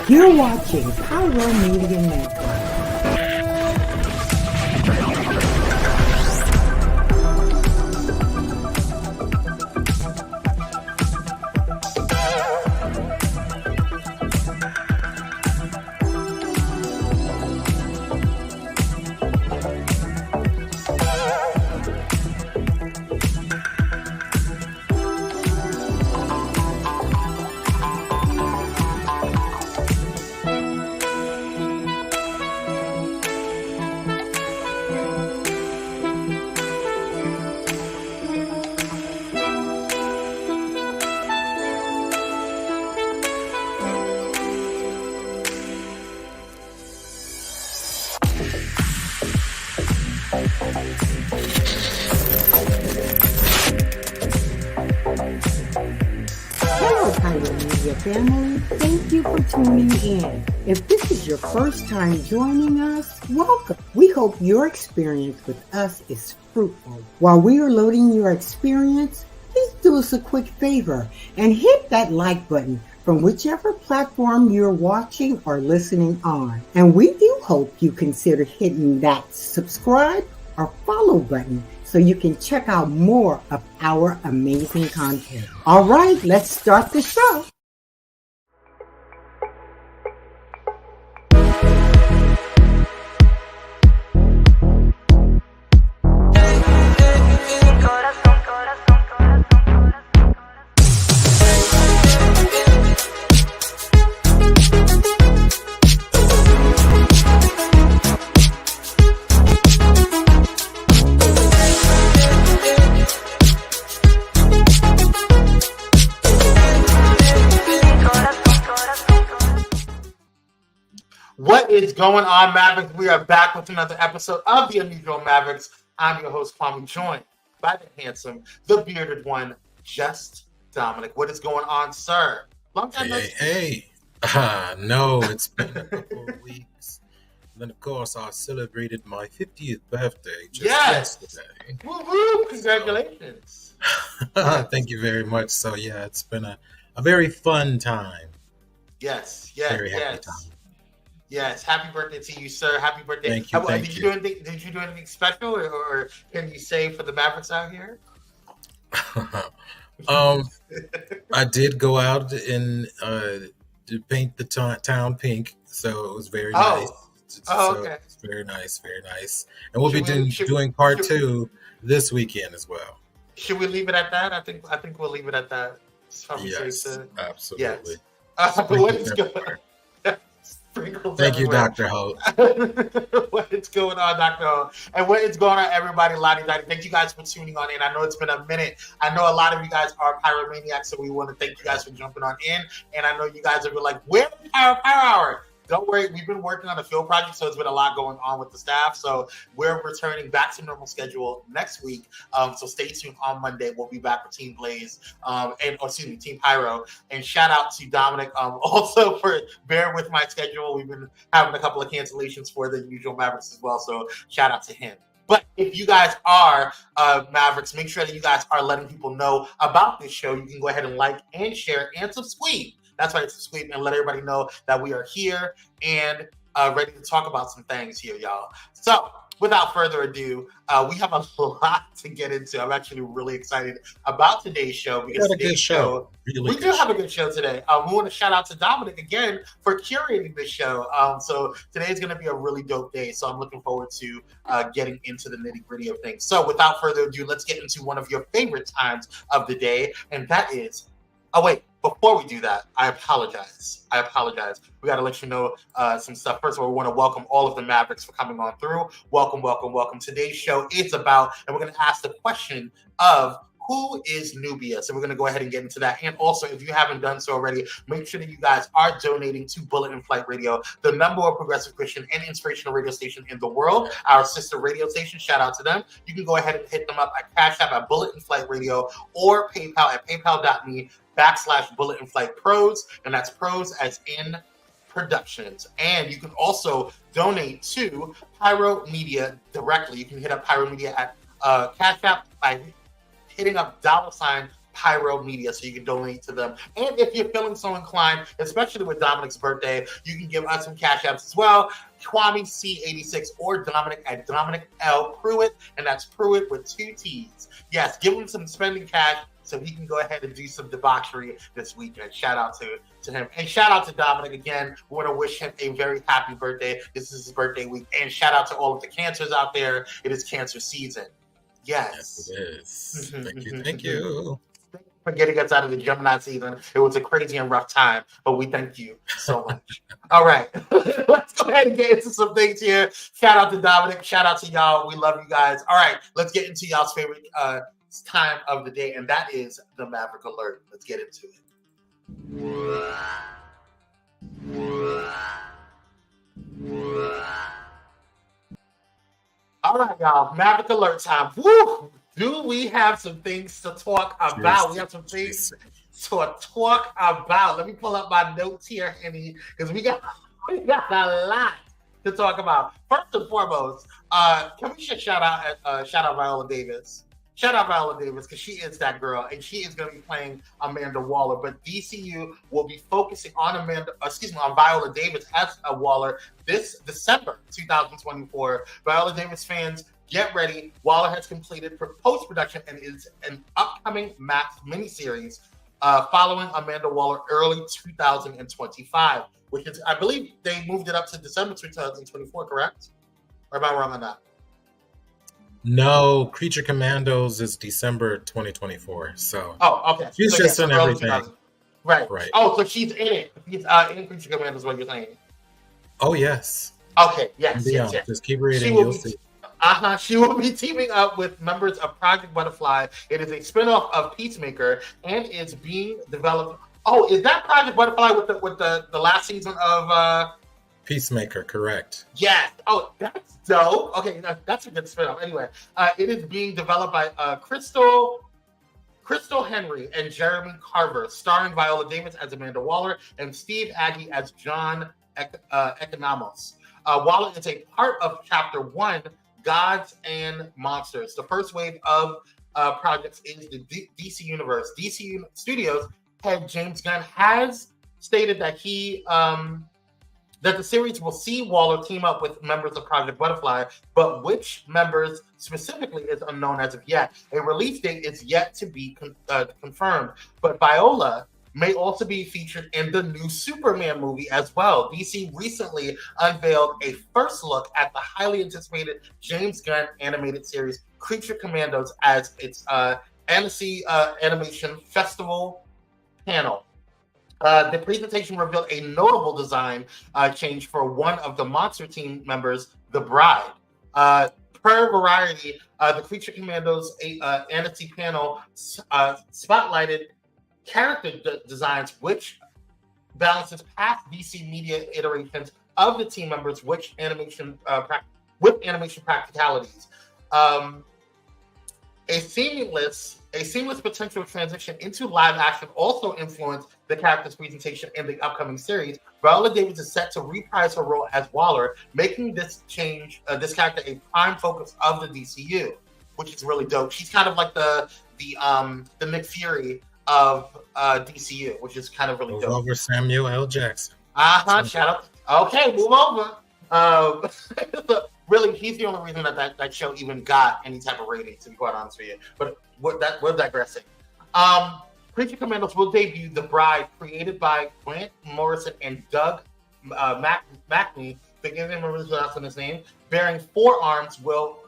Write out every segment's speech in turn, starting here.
You're watching Pyro Media Network. Family, thank you for tuning in. If this is your first time joining us, welcome. We hope your experience with us is fruitful. While we are loading your experience, please do us a quick favor and hit that like button from whichever platform you're watching or listening on. And we do hope you consider hitting that subscribe or follow button so you can check out more of our amazing content. All right, let's start the show. What is going on, Mavericks? We are back with another episode of the Unusual Mavericks. I'm your host, Kwame, joined by the handsome, the bearded one, just Dominic. What is going on, sir? Long time Hey. No, it's been a couple of weeks. And then, of course, I celebrated my 50th birthday just yesterday. Woo-hoo! Congratulations. Thank you very much. So, yeah, it's been a very fun time. Yes. Very happy time. Yes, happy birthday to you, sir. Happy birthday. Thank you. Did you do anything special, or can you say for the Mavericks out here? I did go out and to paint the town pink, so it was very nice. Okay. It's very nice. And we'll be doing part 2 this weekend as well. Should we leave it at that? I think we'll leave it at that. Yes, absolutely. Yes. What is going on? Thank you, Dr. Ho. What is going on, Dr. Ho? And what is going on, everybody? Lottie. Thank you guys for tuning on in. I know it's been a minute. I know a lot of you guys are pyromaniacs, so we want to thank you guys for jumping on in. And I know you guys are like, where's the Pyro Hour? Don't worry, we've been working on a field project, so it's been a lot going on with the staff. So we're returning back to normal schedule next week. So stay tuned on Monday. We'll be back with Team Blaze Team Pyro. And shout out to Dominic also for bearing with my schedule. We've been having a couple of cancellations for the Unusual Mavericks as well. So shout out to him. But if you guys are Mavericks, make sure that you guys are letting people know about this show. You can go ahead and like and share and subscribe. That's right, subscribe and let everybody know that we are here and ready to talk about some things here, y'all. So, without further ado, we have a lot to get into. I'm actually really excited about today's show because today's show, we do have a good show today. We want to shout out to Dominic again for curating this show. So today's going to be a really dope day. So I'm looking forward to getting into the nitty gritty of things. So without further ado, let's get into one of your favorite times of the day, and that is. Oh, wait. Before we do that, I apologize. We got to let you know some stuff. First of all, we want to welcome all of the Mavericks for coming on through. Welcome. Today's show is about, and we're going to ask the question of who is Nubia? So we're going to go ahead and get into that. And also, if you haven't done so already, make sure that you guys are donating to Bullet in Flight Radio, the number one progressive Christian and inspirational radio station in the world, our sister radio station. Shout out to them. You can go ahead and hit them up at Cash App at Bullet in Flight Radio or PayPal at paypal.me/Bullet in Flight Pros. And that's pros as in productions. And you can also donate to Pyro Media directly. You can hit up Pyro Media at Cash App by hitting up $, Pyro Media, so you can donate to them. And if you're feeling so inclined, especially with Dominic's birthday, you can give us some cash apps as well. Kwame C86 or Dominic at Dominic L. Pruitt, and that's Pruitt with 2 T's. Yes, give him some spending cash so he can go ahead and do some debauchery this weekend. Shout out to him. And shout out to Dominic again. We want to wish him a very happy birthday. This is his birthday week. And shout out to all of the cancers out there. It is cancer season. Yes. Yes, it is. Thank you. Thank you. For getting us out of the Gemini season. It was a crazy and rough time, but we thank you so much. All right. Let's go ahead and get into some things here. Shout out to Dominic. Shout out to y'all. We love you guys. All right. Let's get into y'all's favorite time of the day, and that is the Maverick Alert. Let's get into it. All right, y'all. Maverick Alert time. Woo! Do we have some things to talk about? We have some things to talk about. Let me pull up my notes here, Henny, because we got a lot to talk about. First and foremost, can we just shout out Viola Davis? Shout out Viola Davis, because she is that girl, and she is going to be playing Amanda Waller. But DCU will be focusing on Viola Davis as a Waller this December 2024. Viola Davis fans, get ready. Waller has completed post-production and is an upcoming Max miniseries following Amanda Waller early 2025, which is, I believe they moved it up to December 2024, correct? Or am I wrong on that? No, Creature Commandos is December 2024. So okay. She's just in everything. Right. Oh, so she's in it. She's in Creature Commandos, what you're saying. Oh, yes. Okay, yes. Just keep reading, you'll see. She will be teaming up with members of Project Butterfly. It is a spinoff of Peacemaker and is being developed. Oh, is that Project Butterfly with the last season of Peacemaker, correct. Yes. Oh, that's dope. Okay, that's a good spinoff. Anyway, it is being developed by Crystal Henry and Jeremy Carver, starring Viola Davis as Amanda Waller and Steve Agee as John Economos. Waller is a part of Chapter 1, Gods and Monsters. The first wave of projects is the DC Universe. DC Studios head James Gunn has stated that that the series will see Waller team up with members of Project Butterfly, but which members specifically is unknown as of yet. A release date is yet to be confirmed, but Viola may also be featured in the new Superman movie as well. DC recently unveiled a first look at the highly anticipated James Gunn animated series Creature Commandos as its Annecy Animation Festival panel. The presentation revealed a notable design change for one of the Monster Team members, the Bride. Per Variety, the Creature Commandos Annecy panel spotlighted character designs which balances past DC media iterations of the team members with animation practicalities. A seamless potential transition into live action also influenced the character's presentation in the upcoming series. Viola Davis is set to reprise her role as Waller, making this character a prime focus of the DCU, which is really dope. She's kind of like the Nick Fury of DCU, which is kind of really dope. Over Samuel L. Jackson. Shout out. Okay, move over. Really, he's the only reason that show even got any type of rating, to be quite honest with you. But we're digressing. Creature Commandos will debut The Bride, created by Grant Morrison and Doug Mackney. Forgive me for mispronouncing his name. Bearing four arms will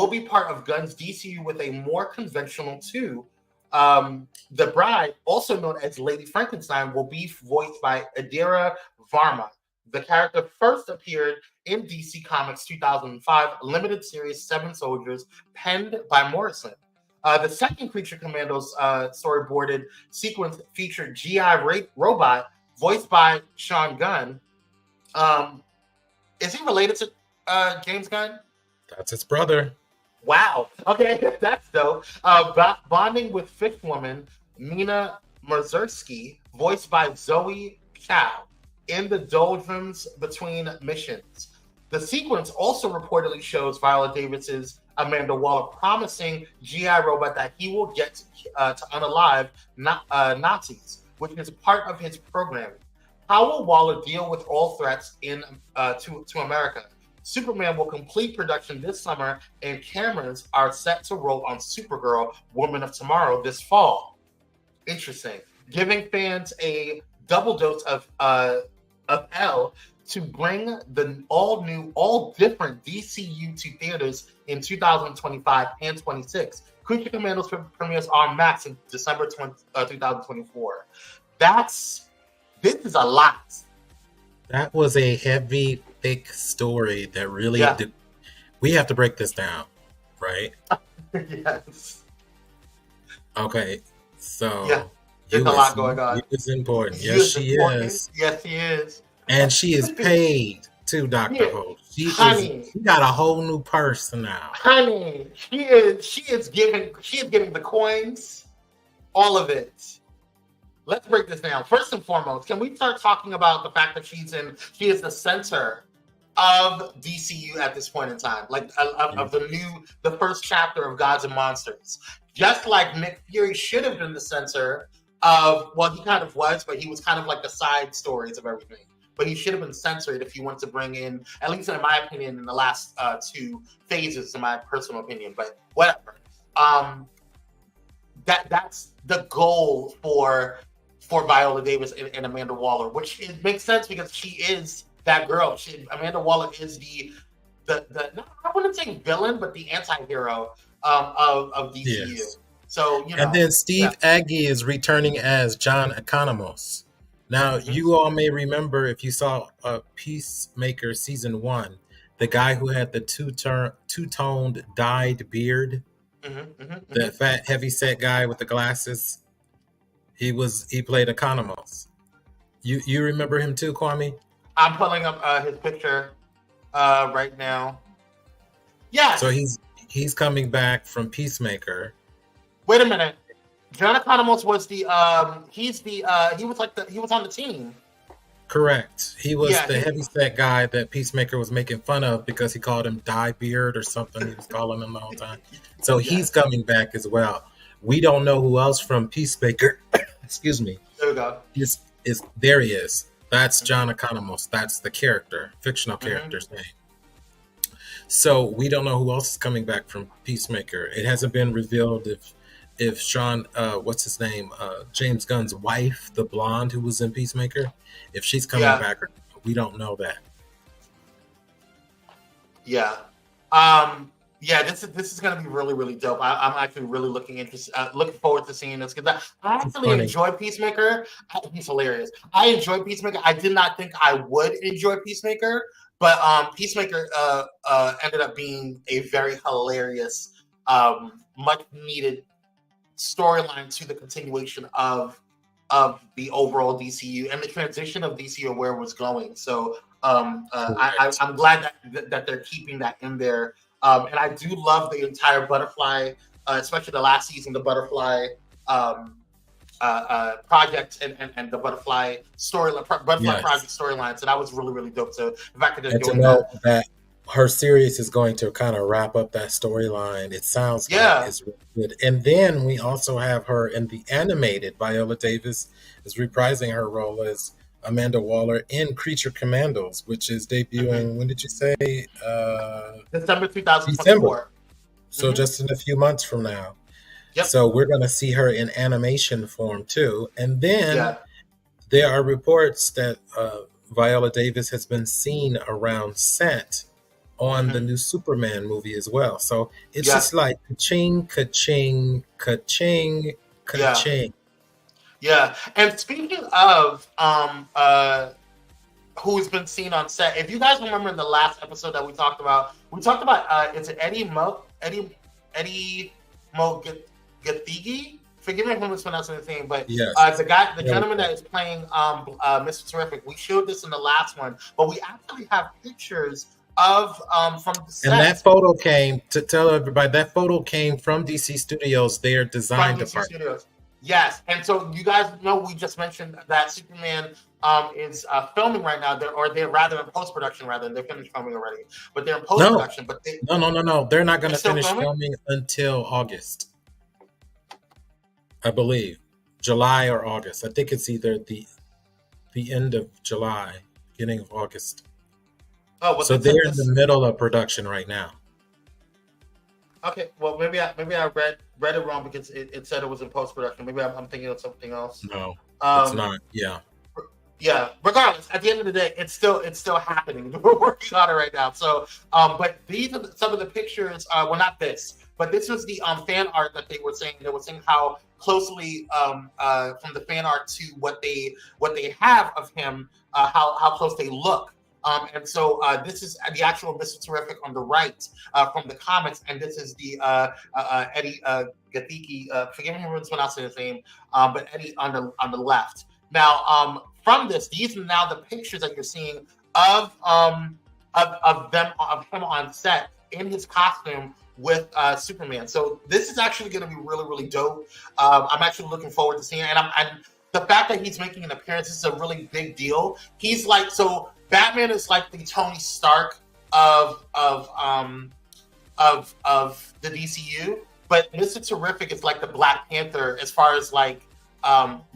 be part of Gunn's DCU with a more conventional too. The Bride, also known as Lady Frankenstein, will be voiced by Adira Varma. The character first appeared in DC Comics 2005 limited series Seven Soldiers, penned by Morrison. The second Creature Commandos storyboarded sequence featured G.I. Robot, voiced by Sean Gunn. Is he related to James Gunn? That's his brother. Wow. Okay, that's dope. Bonding with Fifth Woman, Mina Mazursky, voiced by Zoe Chow, in the doldrums between missions. The sequence also reportedly shows Viola Davis's Amanda Waller, promising GI robot that he will get to unalive Nazis, which is part of his programming. How will Waller deal with all threats to America? Superman will complete production this summer, and cameras are set to roll on Supergirl, Woman of Tomorrow, this fall. Interesting. Giving fans a double dose of L to bring the all different DCU to theaters in 2025 and 26. Creature Commandos premieres en masse in December 2024. This is a lot. That was a heavy, thick story that really did. We have to break this down, right? Yes. Okay, so there's a lot going on. It's important. Yes, she is. Yes, she is. And she is paid to Dr. Holt. She got a whole new purse now. Honey, she is giving the coins, all of it. Let's break this down. First and foremost, can we start talking about the fact that she is the center of DCU at this point in time, like of the first chapter of Gods and Monsters. Just like Nick Fury should have been the center of, well, he kind of was, but he was kind of like the side stories of everything. But he should have been censored if you want to bring in, at least in my opinion, in the last two phases, in my personal opinion. But whatever. That's the goal for Viola Davis and Amanda Waller, which it makes sense because she is that girl. Amanda Waller is the I wouldn't say villain, but the anti-hero of DCU. Yes. So and then Steve Agee is returning as John Economos. Now, you all may remember if you saw Peacemaker season 1, the guy who had the two-toned dyed beard, the fat, heavy-set guy with the glasses. He played Economos. You remember him too, Kwame? I'm pulling up his picture right now. Yeah. So he's coming back from Peacemaker. Wait a minute. John Economos was he was on the team. Correct. He was the heavyset guy that Peacemaker was making fun of because he called him Dye Beard or something. He was calling him the whole time. So he's coming back as well. We don't know who else from Peacemaker. Excuse me. There we go. There he is. That's John Economos. That's the character, fictional character's name. So we don't know who else is coming back from Peacemaker. It hasn't been revealed if Sean, what's his name, James Gunn's wife, the blonde who was in Peacemaker, if she's coming back or not. We don't know that. Yeah. This is going to be really, really dope. I'm actually really looking forward to seeing this because I actually enjoy Peacemaker. He's hilarious. I enjoy Peacemaker. I did not think I would enjoy Peacemaker, but Peacemaker ended up being a very hilarious, much needed storyline to the continuation of the overall DCU and the transition of DCU and where it was going. So I'm glad that they're keeping that in there. And I do love the entire Butterfly, especially the last season, the Butterfly project and the Butterfly project storyline. So that was really, really dope. So if I could just to know that her series is going to kind of wrap up that storyline, it sounds like it's really good. And then we also have her in the animated. Viola Davis is reprising her role as Amanda Waller in Creature Commandos, which is debuting, when did you say? December 2024. December. So just in a few months from now. Yep. So we're going to see her in animation form too. And then there are reports that Viola Davis has been seen around set on the new Superman movie as well. So it's just like ka-ching, ka-ching, ka-ching, ka-ching. Yeah, and speaking of who's been seen on set, if you guys remember in the last episode that we talked about is it Eddie Mogathigi? Forgive me if I'm mispronouncing his name, but the gentleman that is playing Mr. Terrific, we showed this in the last one, but we actually have pictures of from the set. And that photo came, to tell everybody, that photo came from DC Studios, their design department. Yes, and so you guys know we just mentioned that Superman is filming right now. They're rather in post production. Rather, they're finished filming already, but they're in post No, production. But no. They're not going they're to still finish filming. filming until August, I believe, July or August. I think it's either the end of July, beginning of August. Oh, well, So they're in the middle of production right now. Okay, well, maybe I read it wrong because it said it was in post production. Maybe I'm thinking of something else. No, it's not. Yeah. Regardless, at the end of the day, it's still happening. We're working on it right now. So, but these are some of the pictures. Well, not this, but this was the fan art that they were saying. They were saying how closely from the fan art to what they have of him, how close they look. And so this is the actual Mr. Terrific on the right from the comics, and this is the Eddie Gathiki. Forgive me for mispronouncing his name, but Eddie on the left. Now, from this, these are now the pictures that you're seeing of him on set in his costume with Superman. So this is actually going to be really, really dope. I'm actually looking forward to seeing it, and the fact that he's making an appearance is a really big deal. He's like Batman is like the Tony Stark of the DCU, but Mr. Terrific is like the Black Panther as far as like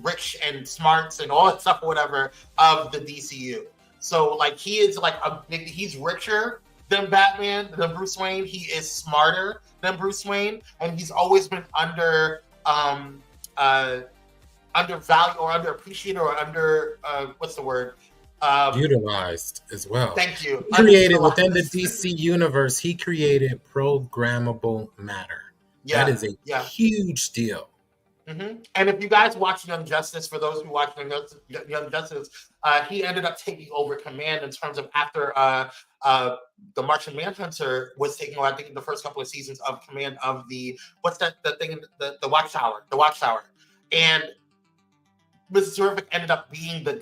rich and smarts and all that stuff or whatever of the DCU. So like he is like he's richer than Batman, than Bruce Wayne. He is smarter than Bruce Wayne, and he's always been undervalued or underappreciated or under what's the word? Utilized as well. Thank you. Created within the DC universe, he created programmable matter. Yeah, that is a huge deal. Mm-hmm. And if you guys watch Young Justice, for those who watch Young Justice, he ended up taking over command in terms of after the Martian Manhunter was taking over, I think, in the first couple of seasons of command of the Watchtower, and Mr. Terrific ended up being the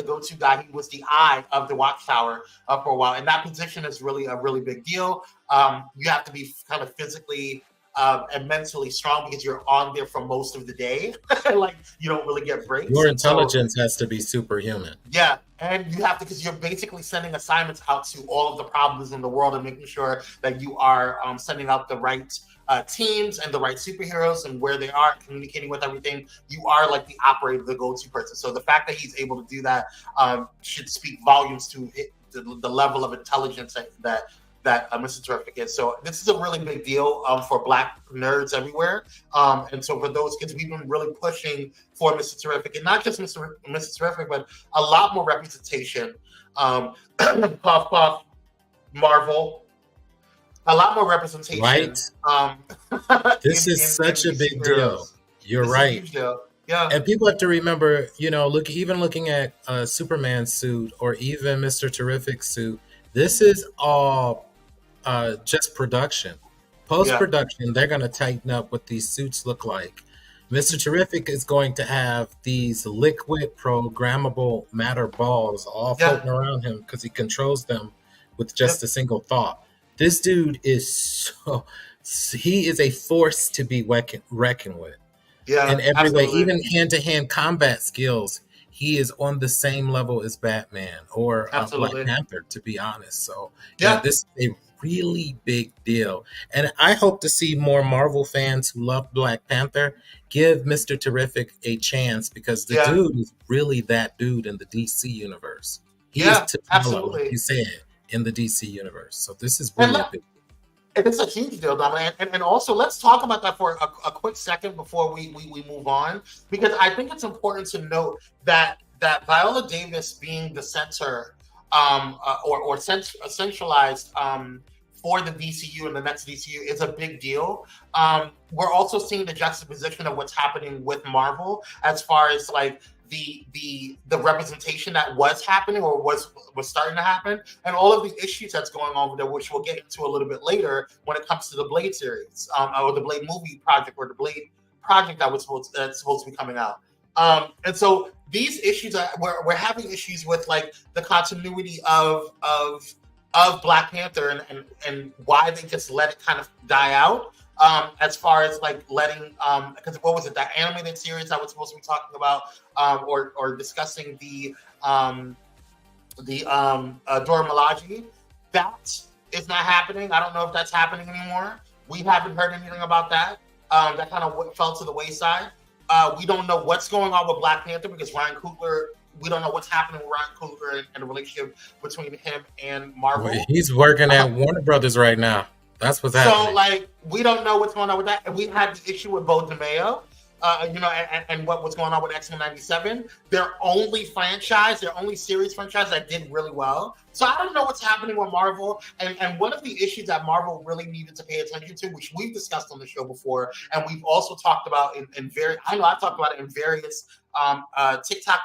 go-to guy. He was the eye of the Watchtower for a while, and that position is really a really big deal. You have to be kind of physically and mentally strong because you're on there for most of the day. Like you don't really get breaks. Your intelligence has to be superhuman. Yeah, and you have to, because you're basically sending assignments out to all of the problems in the world and making sure that you are sending out the right teams and the right superheroes and where they are, communicating with everything. You are like the operator, the go-to person. So the fact that he's able to do that should speak volumes to the level of intelligence that Mr. Terrific is. So this is a really big deal for Black nerds everywhere. And so for those kids, we've been really pushing for Mr. Terrific, and not just Mr. Terrific, but a lot more representation. Puff Puff, Marvel, a lot more representation. Right. This is such a big deal. You're right. Yeah. And people have to remember, looking at Superman's suit or even Mr. Terrific's suit, this is all just production. Post-production, they're going to tighten up what these suits look like. Mr. Terrific is going to have these liquid programmable matter balls all floating around him because he controls them with just a single thought. This dude is he is a force to be reckoned with. Yeah, in every way, even hand-to-hand combat skills. He is on the same level as Batman or Black Panther, to be honest. So, this is a really big deal. And I hope to see more Marvel fans who love Black Panther give Mr. Terrific a chance, because the dude is really that dude in the DC universe. He is T'Challa, like you said, in the DC universe. So this is really big. It's a huge deal, Dominic. And also, let's talk about that for a quick second before we move on, because I think it's important to note that Viola Davis being the center or centralized for the DCU and the next DCU is a big deal. We're also seeing the juxtaposition of what's happening with Marvel as far as like the representation that was happening or was starting to happen, and all of the issues that's going on there, which we'll get into a little bit later when it comes to the Blade series, or the Blade movie project, or the Blade project that's supposed to be coming out. And so these issues we're having issues with, like the continuity of Black Panther and why they just let it kind of die out. as far as like letting because what was it, that animated series I was supposed to be talking about or discussing the Dora Milaje, that is not happening. I don't know if that's happening anymore. We haven't heard anything about that. That kind of fell to the wayside. We don't know what's going on with Black Panther because Ryan Coogler. We don't know what's happening with Ryan Coogler and the relationship between him and Marvel. Well, he's working at Warner Brothers right now. That's what's happening. So, like, we don't know what's going on with that. And we had the issue with Bo DeMayo, and what was going on with X-Men 97. Their only series franchise that did really well. So I don't know what's happening with Marvel. And one of the issues that Marvel really needed to pay attention to, which we've discussed on the show before, and we've also talked about I've talked about it in various TikTok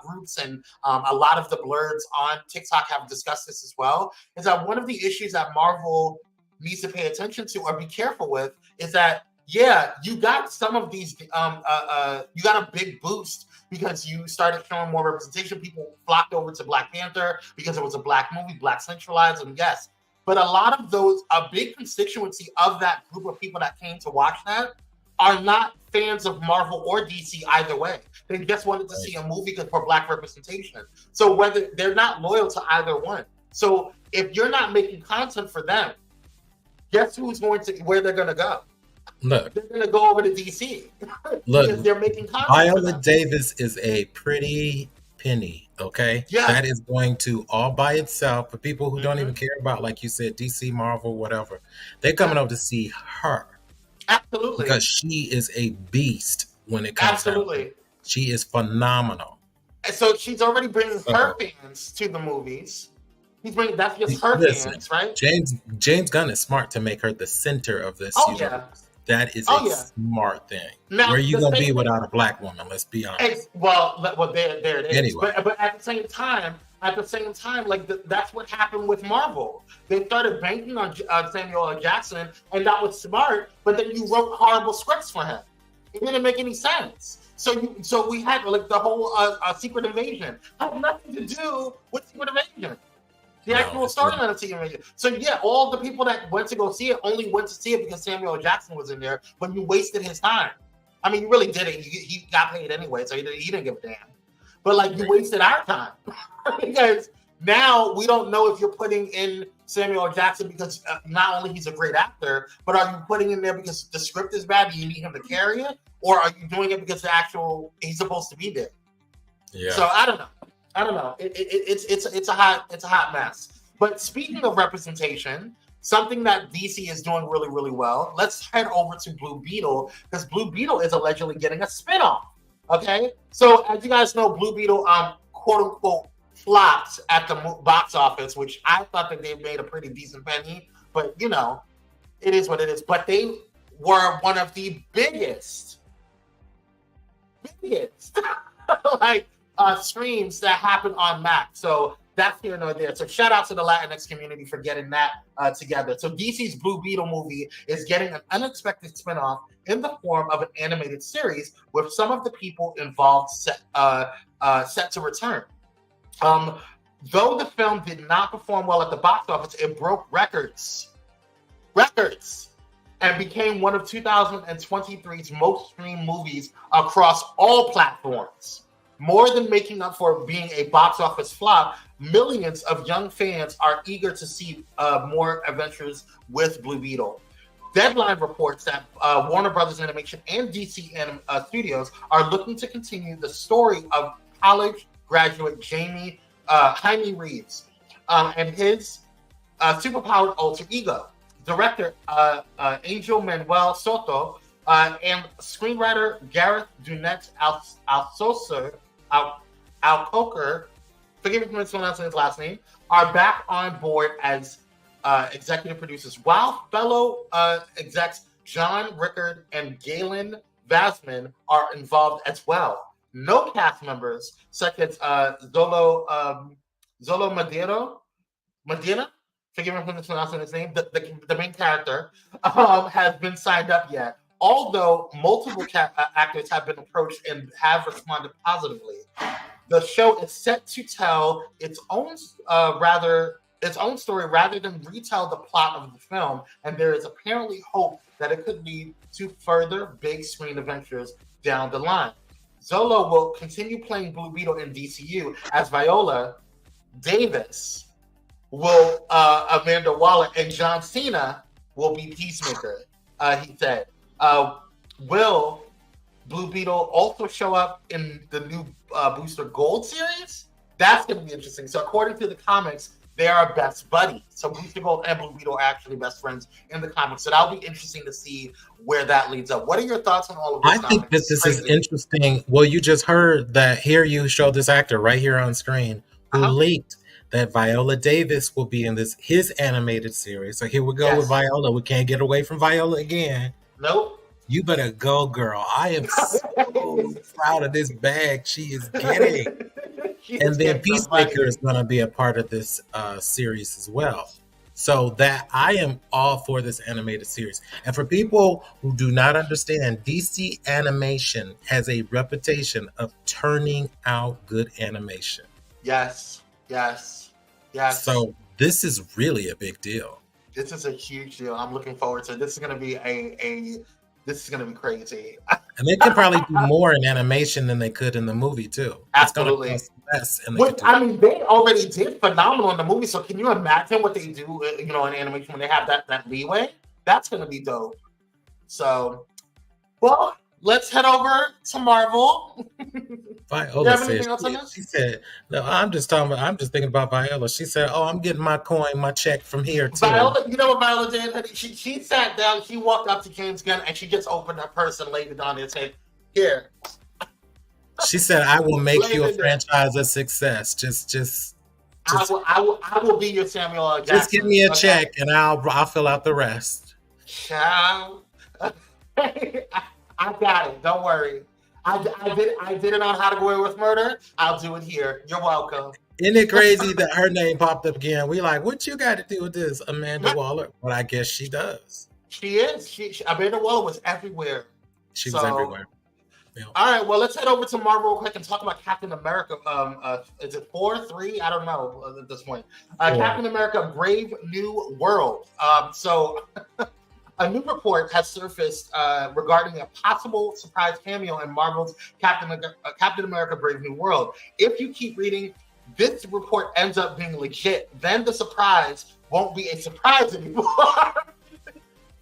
groups, and a lot of the blerds on TikTok have discussed this as well, is that one of the issues that Marvel needs to pay attention to or be careful with is that, yeah, you got some of these, you got a big boost because you started showing more representation. People flocked over to Black Panther because it was a Black movie, Black centralized, and yes. But a lot of those, a big constituency of that group of people that came to watch that are not fans of Marvel or DC either way. They just wanted to see a movie for Black representation. So whether they're not loyal to either one. So if you're not making content for them, guess where they're going to go? Look, they're going to go over to DC. Look, they're making content. Viola Davis is a pretty penny, okay? Yeah. That is going to all by itself for people who don't even care about, like you said, DC, Marvel, whatever. They're coming over to see her. Absolutely. Because she is a beast when it comes to she is phenomenal. And so she's already bringing her fans to the movies. That's just her fans, right? James Gunn is smart to make her the center of this universe. Yeah. That is a smart thing. Now, where are you going to be without a Black woman? Let's be honest. Well, there it is. Anyway. But at the same time, like that's what happened with Marvel. They started banking on Samuel L. Jackson, and that was smart. But then you wrote horrible scripts for him. It didn't make any sense. So we had like the whole Secret Invasion had nothing to do with Secret Invasion. The actual storyline of Secret Invasion. So yeah, all the people that went to go see it only went to see it because Samuel L. Jackson was in there, but you wasted his time. I mean, you really didn't. He got paid anyway, so he didn't give a damn. But like, you wasted our time because now we don't know if you're putting in Samuel L. Jackson because not only he's a great actor, but are you putting in there because the script is bad and you need him to carry it, or are you doing it because he's supposed to be there? Yeah. So I don't know. It's a hot mess. But speaking of representation, something that DC is doing really, really well. Let's head over to Blue Beetle because Blue Beetle is allegedly getting a spinoff. Okay, so as you guys know, Blue Beetle, quote unquote, flopped at the box office, which I thought that they made a pretty decent penny. But you know, it is what it is. But they were one of the biggest, like. Streams that happen on Mac. So that's here nor there. So shout out to the Latinx community for getting that together. So DC's Blue Beetle movie is getting an unexpected spinoff in the form of an animated series with some of the people involved set to return. Though the film did not perform well at the box office, it broke records, and became one of 2023's most streamed movies across all platforms. More than making up for being a box office flop, millions of young fans are eager to see more adventures with Blue Beetle. Deadline reports that Warner Brothers Animation and DC Studios are looking to continue the story of college graduate Jaime Reeves and his superpowered alter ego. Director Angel Manuel Soto and screenwriter Gareth Dunet Alcoker, forgive me for mispronouncing his last name, are back on board as executive producers, while fellow execs John Rickard and Galen Vasman are involved as well. No cast members such as Zolo Medina, forgive me for mispronouncing his name, the main character, has been signed up yet. Although multiple actors have been approached and have responded positively, the show is set to tell its own rather its own story rather than retell the plot of the film, and there is apparently hope that it could lead to further big screen adventures down the line. Zolo will continue playing Blue Beetle in DCU as Viola Davis will Amanda Waller, and John Cena will be Peacemaker. He said, will Blue Beetle also show up in the new Booster Gold series? That's going to be interesting. So according to the comics, they are best buddies. So Booster Gold and Blue Beetle are actually best friends in the comics. So that'll be interesting to see where that leads up. What are your thoughts on all of this? I think that this is interesting. Well, you just heard that here you show this actor right here on screen who leaked that Viola Davis will be in his animated series. So here we go with Viola. We can't get away from Viola again. Nope. You better go, girl. I am so proud of this bag she is getting. And then Peacemaker is going to be a part of this series as well. So that I am all for this animated series. And for people who do not understand, DC animation has a reputation of turning out good animation. Yes. So this is really a big deal. This is a huge deal. I'm looking forward to it. This is going to be this is going to be crazy. And they can probably do more in animation than they could in the movie too. Absolutely. It's gonna cost less I mean, they already did phenomenal in the movie. So can you imagine what they do, in animation when they have that leeway? That's going to be dope. So, well, let's head over to Marvel. Viola she said, "No, I'm just thinking about Viola." She said, "Oh, I'm getting my check from here too." Viola, you know what Viola did? She sat down, she walked up to James Gunn, and she just opened her purse and laid it on his head. Here. She said, "I will make you a franchise a success. Just I will be your Samuel L. Jackson. Just give me a check, and I'll fill out the rest." Ciao. I got it. Don't worry. I did it on How to Get Away with Murder. I'll do it here. You're welcome. Isn't it crazy that her name popped up again? We like, what you got to do with this, Amanda Waller? Well, I guess she does. She is. She Amanda Waller was everywhere. She was everywhere. Yeah. All right. Well, let's head over to Marvel real quick and talk about Captain America. Is it 4, 3? I don't know at this point. Captain America: Brave New World. So. A new report has surfaced regarding a possible surprise cameo in Marvel's Captain America: Brave New World. If you keep reading, this report ends up being legit. Then the surprise won't be a surprise anymore.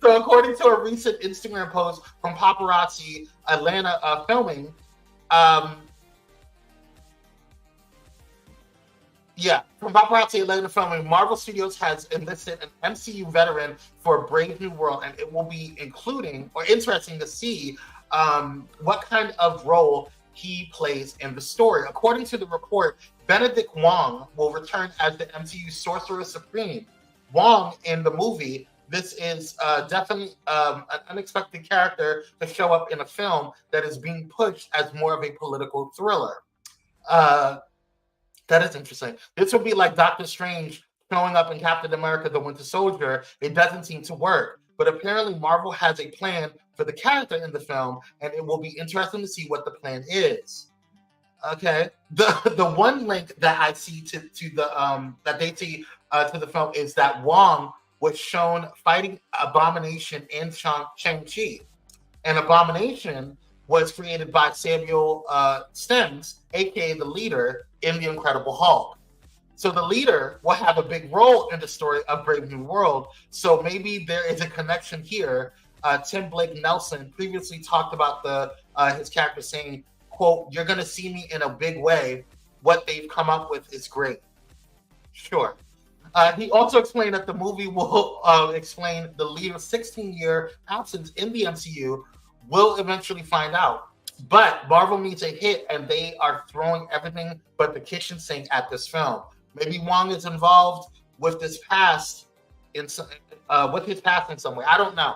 So according to a recent Instagram post from Paparazzi Atlanta Filming, from Paparazzi Atlanta Filming, Marvel Studios has enlisted an MCU veteran for Brave New World, and it will be interesting to see what kind of role he plays in the story. According to the report, Benedict Wong will return as the MCU Sorcerer Supreme. Wong in the movie, this is definitely an unexpected character to show up in a film that is being pushed as more of a political thriller. That is interesting. This would be like Doctor Strange showing up in Captain America: The Winter Soldier. It doesn't seem to work. But apparently Marvel has a plan for the character in the film, and it will be interesting to see what the plan is. Okay. The one link that I see to the that they see to the film is that Wong was shown fighting Abomination in Shang-Chi. And Abomination was created by Samuel Stems, aka the leader in The Incredible Hulk. So the leader will have a big role in the story of Brave New World. So maybe there is a connection here. Tim Blake Nelson previously talked about his character saying, quote, "You're going to see me in a big way. What they've come up with is great." Sure. He also explained that the movie will explain the leader's 16-year absence in the MCU. We'll eventually find out. But Marvel needs a hit, and they are throwing everything but the kitchen sink at this film. Maybe Wong is involved with this past in some way. I don't know.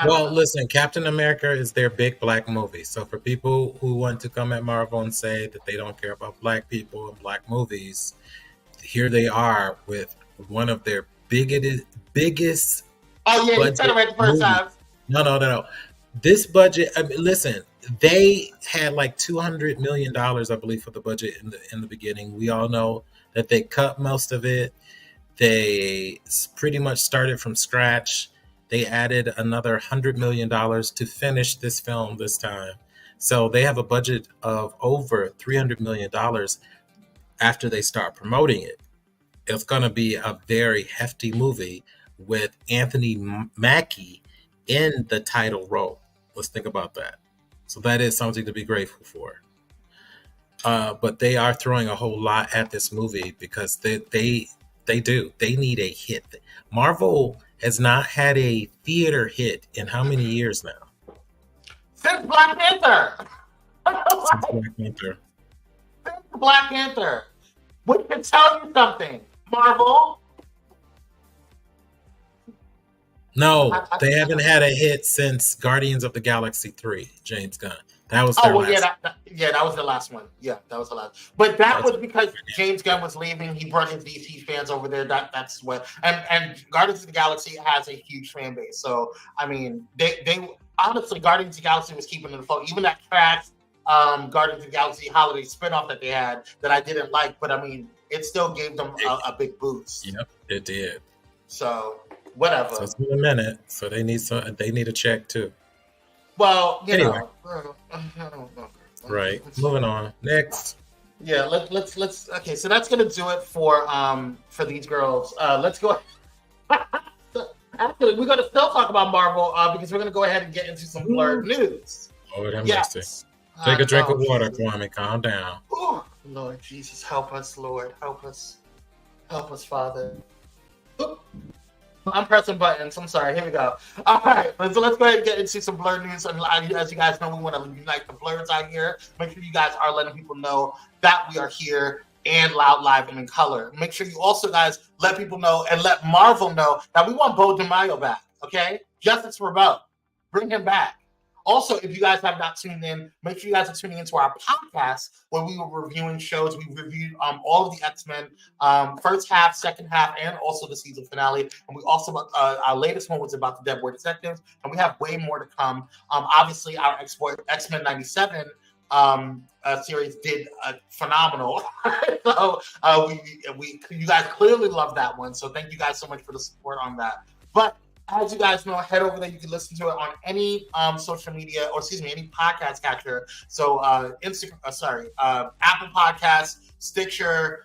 Well, listen, Captain America is their big black movie. So for people who want to come at Marvel and say that they don't care about black people and black movies, here they are with one of their biggest. Oh yeah, you said it right the first time. No. This budget, I mean, listen, they had like $200 million, I believe, for the budget in the beginning. We all know that they cut most of it. They pretty much started from scratch. They added another $100 million to finish this film this time. So they have a budget of over $300 million after they start promoting it. It's going to be a very hefty movie with Anthony Mackie in the title role. Let's think about that. So that is something to be grateful for. But they are throwing a whole lot at this movie because they need a hit. Marvel has not had a theater hit in how many years now? Since Black Panther. Since Black Panther. Since Black Panther. Which can tell you something, Marvel. No, they haven't had a hit since Guardians of the Galaxy 3, James Gunn. That was their last. That was the last one. Yeah, that was the last. But that was because James Gunn was leaving. He brought his DC fans over there. That's what. And Guardians of the Galaxy has a huge fan base. So I mean, they honestly, Guardians of the Galaxy was keeping it afloat. Even that trash Guardians of the Galaxy holiday spinoff that they had that I didn't like, but I mean, it still gave them a big boost. Yep, it did. So whatever. So it's been a minute. So they need a check too. Well, anyway. I don't know. Right. Moving on. Next. Yeah, let's okay, so that's gonna do it for these girls. Let's go. Actually, we're gonna still talk about Marvel because we're gonna go ahead and get into some blurred news. Lord have mercy. Take a drink of water, Kwame. Calm down. Ooh, Lord Jesus, help us, Lord, help us, Father. Ooh. I'm pressing buttons. I'm sorry. Here we go. All right. So let's go ahead and get into some blurred news. And as you guys know, we want to unite the blurs out here. Make sure you guys are letting people know that we are here and loud, live, and in color. Make sure you also, guys, let people know and let Marvel know that we want Bo DeMaio back. Okay? Justice for Bo. Bring him back. Also, if you guys have not tuned in, make sure you guys are tuning into our podcast where we were reviewing shows. We reviewed all of the X-Men, first half, second half, and also the season finale. And we also, our latest one was about the Dead Boy Detectives, and we have way more to come. Obviously, our X-Men 97 series did phenomenal. So you guys clearly love that one. So thank you guys so much for the support on that. But as you guys know, head over there. You can listen to it on any social media, or any podcast catcher. So Apple Podcasts, Stitcher,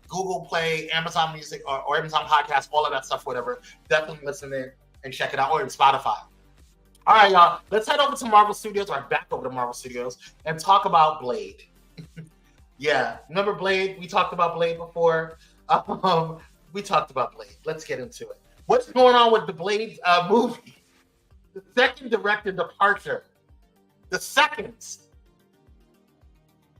Google Play, Amazon Music, or Amazon Podcasts, all of that stuff, whatever. Definitely listen in and check it out, or in Spotify. All right, y'all. Let's head over to Marvel Studios, or back over to Marvel Studios, and talk about Blade. Yeah, remember Blade? We talked about Blade before. We talked about Blade. Let's get into it. What's going on with the Blade movie? The second director departure. The second.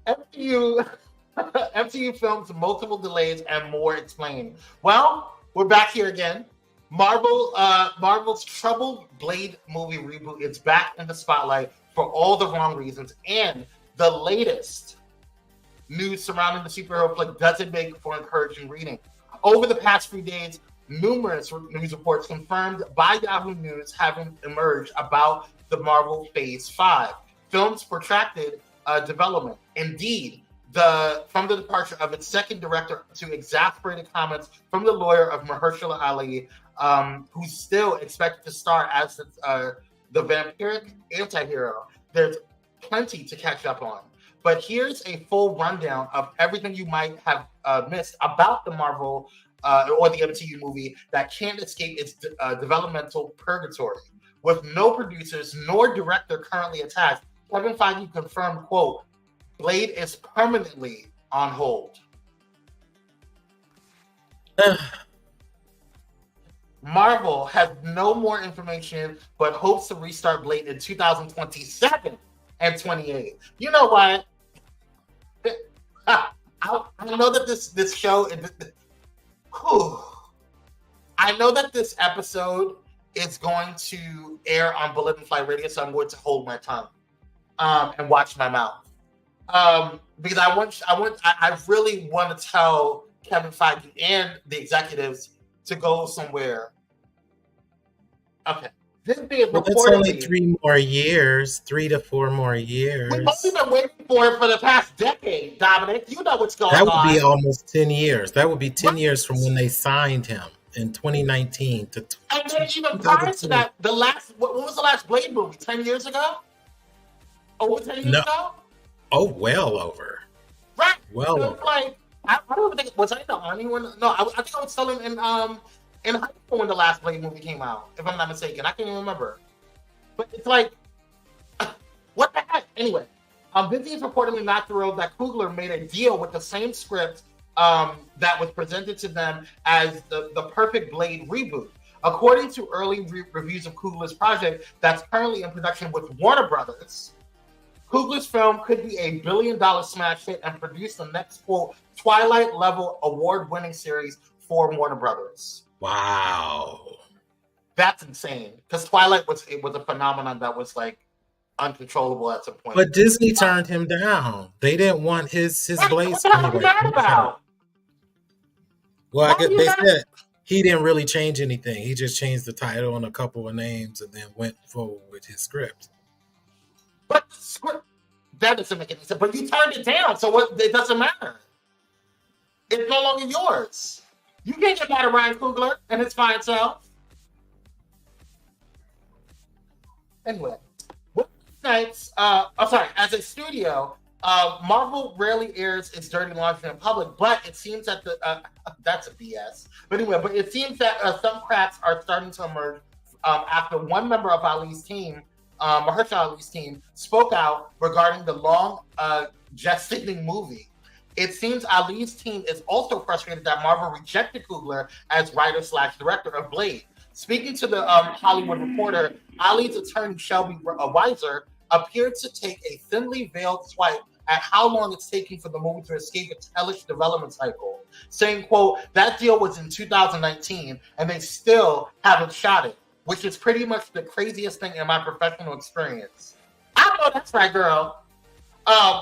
MCU films, multiple delays, and more explained. Well, we're back here again. Marvel's troubled Blade movie reboot is back in the spotlight for all the wrong reasons, and the latest news surrounding the superhero flick doesn't make for encouraging reading. Over the past few days, numerous news reports confirmed by Yahoo News having emerged about the Marvel Phase 5 film's protracted development. Indeed, from the departure of its second director to exasperated comments from the lawyer of Mahershala Ali, who's still expected to star as the vampiric anti-hero. There's plenty to catch up on. But here's a full rundown of everything you might have missed about the Marvel or the MCU movie that can't escape its developmental purgatory. With no producers nor director currently attached, Kevin Feige confirmed, quote, Blade is permanently on hold. Marvel has no more information, but hopes to restart Blade in 2027 and 28. You know what? I know that this show... I know that this episode is going to air on Bullet and Flight Radio, so I'm going to hold my tongue and watch my mouth. Because I really want to tell Kevin Feige and the executives to go somewhere. Okay. Disney is Well, that's only reportedly. 3 to 4 more We've only years. been waiting for it for the past decade, Dominic. You know what's going That would be on. almost 10 years. That would be 10 years from Right. when they signed him in 2019 to And then even prior to 2020. that, the last what was the last Blade movie? 10 years ago? Over 10 years No, ago? oh, well over. Right. Well So it's over. like I don't even think was I in the army when no, I think I was still in high school when the last Blade movie came out, if I'm not mistaken. I can't even remember. But it's like what the heck? Anyway, Disney is reportedly not thrilled that Coogler made a deal with the same script that was presented to them as the perfect Blade reboot. According to early reviews of Coogler's project that's currently in production with Warner Brothers, Coogler's film could be a billion-dollar smash hit and produce the next, quote, Twilight-level award-winning series for Warner Brothers. Wow. That's insane. Because Twilight was a phenomenon that was like uncontrollable at some point. But Disney turned him down. They didn't want his Right, Blade what the hell are you anyway. mad about? Well, Why are you they mad? said he didn't really change anything. He just changed the title and a couple of names and then went forward with his script. But the script, that doesn't make any sense. But you turned it down, so what? It doesn't matter. It's no longer yours. You can't get mad at Ryan Coogler and his fine self. Anyway, with nights, as a studio, Marvel rarely airs its dirty laundry in public, but it seems that that's a BS. But anyway, it seems that some cracks are starting to emerge after one member of Ali's team, Mahershala Ali's team, spoke out regarding the long gestating movie. It seems Ali's team is also frustrated that Marvel rejected Coogler as writer/director of Blade. Speaking to the Hollywood Reporter, Ali's attorney, Shelby Weiser, appeared to take a thinly veiled swipe at how long it's taking for the movie to escape its hellish development cycle, saying, quote, that deal was in 2019 and they still haven't shot it, which is pretty much the craziest thing in my professional experience. I know that's right, girl.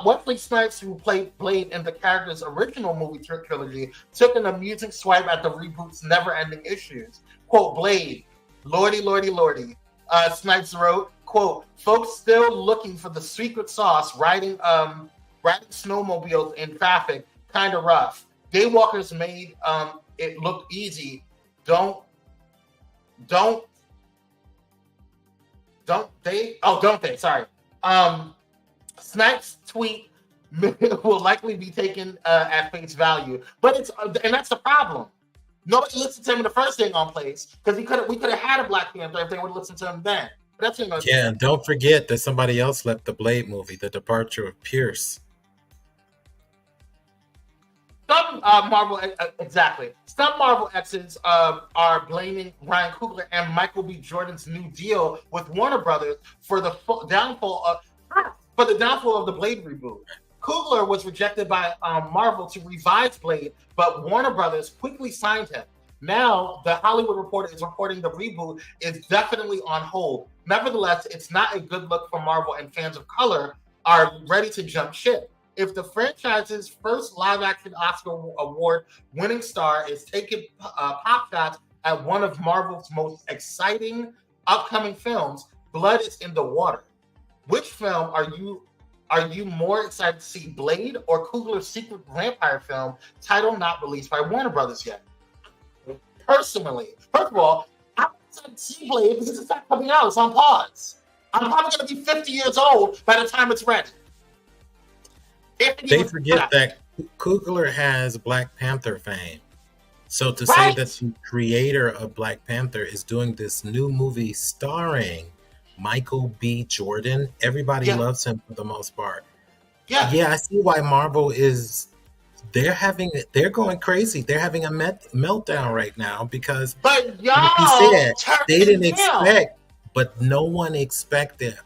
Wesley Snipes, who played Blade in the character's original movie trilogy, took an amusing swipe at the reboot's never-ending issues. Quote, Blade, lordy, lordy, lordy. Snipes wrote, quote, folks still looking for the secret sauce, riding snowmobiles in traffic, kind of rough. Daywalkers made it look easy. Don't they? Oh, don't they? Sorry. Snipes' tweet will likely be taken at face value, but and that's the problem. Nobody listened to him in the first thing on place because we could have had a Black Panther if they would have listened to him then. But that's Yeah, and don't forget that somebody else left the Blade movie, The Departure of Pierce. Some Marvel exes are blaming Ryan Coogler and Michael B. Jordan's new deal with Warner Brothers for the downfall of the Blade reboot. Coogler was rejected by Marvel to revise Blade, but Warner Brothers quickly signed him. Now, the Hollywood Reporter is reporting the reboot is definitely on hold. Nevertheless, it's not a good look for Marvel, and fans of color are ready to jump ship. If the franchise's first live-action Oscar award-winning star is taking pop shots at one of Marvel's most exciting upcoming films, blood is in the water. Which film are you more excited to see, Blade or Coogler's secret vampire film, title not released by Warner Brothers yet? Personally, first of all, I'm excited to see Blade because it's not coming out. It's on pause. I'm probably going to be 50 years old by the time it's ready. They forget that Coogler has Black Panther fame. So to say Right. that the creator of Black Panther is doing this new movie starring Michael B. Jordan, everybody Yeah. loves him for the most part. Yeah. Yeah, I see why Marvel is. They're going crazy. They're having a meltdown right now because, But y'all, like you said, turn they didn't it down. expect, but no one expected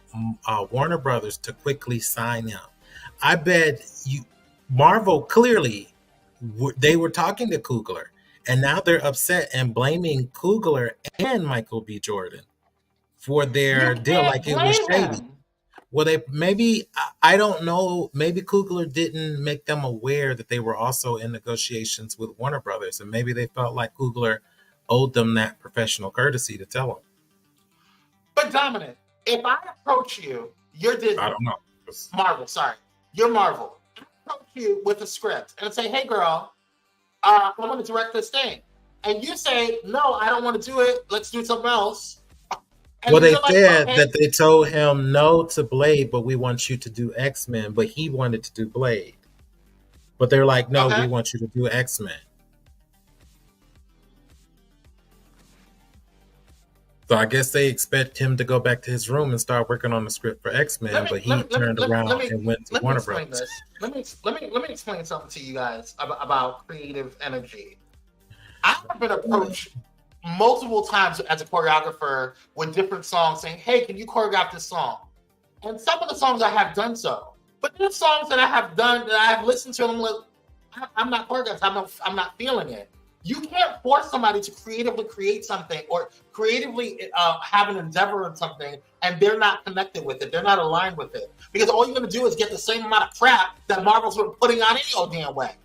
Warner Brothers to quickly sign him. I bet Marvel clearly they were talking to Coogler, and now they're upset and blaming Coogler and Michael B. Jordan for their You deal, can't like it was blame shady. him. Well, I don't know. Maybe Coogler didn't make them aware that they were also in negotiations with Warner Brothers, and maybe they felt like Coogler owed them that professional courtesy to tell them. But Dominic, if I approach you, you're Disney. I don't know. Marvel, sorry. You're Marvel. I approach you with a script and say, hey, girl, I want to direct this thing. And you say, no, I don't want to do it. Let's do something else. And well, they like, said okay. that they told him no to Blade, but we want you to do X-Men. But he wanted to do Blade. But they're like, no, we want you to do X-Men. So I guess they expect him to go back to his room and start working on the script for X-Men, but he turned around and went to Warner Bros. Let me explain something to you guys about creative energy. I have been approached multiple times as a choreographer with different songs saying, hey, can you choreograph this song? And some of the songs I have done so. But there's songs that I have done that I have listened to and I'm like, I'm not choreographed. I'm not feeling it. You can't force somebody to creatively create something or creatively have an endeavor in something and they're not connected with it. They're not aligned with it. Because all you're going to do is get the same amount of crap that Marvel's been putting on any old damn way.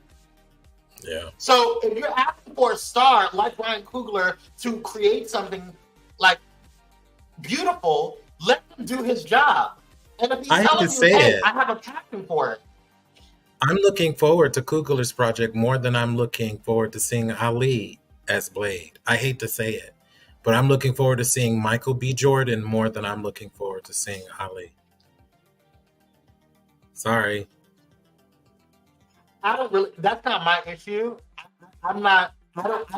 Yeah. So if you're asking for a star like Ryan Coogler to create something like beautiful, let him do his job. And if he's telling you, hey, I have a passion for it. I'm looking forward to Coogler's project more than I'm looking forward to seeing Ali as Blade. I hate to say it, but I'm looking forward to seeing Michael B. Jordan more than I'm looking forward to seeing Ali. Sorry. I don't really, that's not my issue. I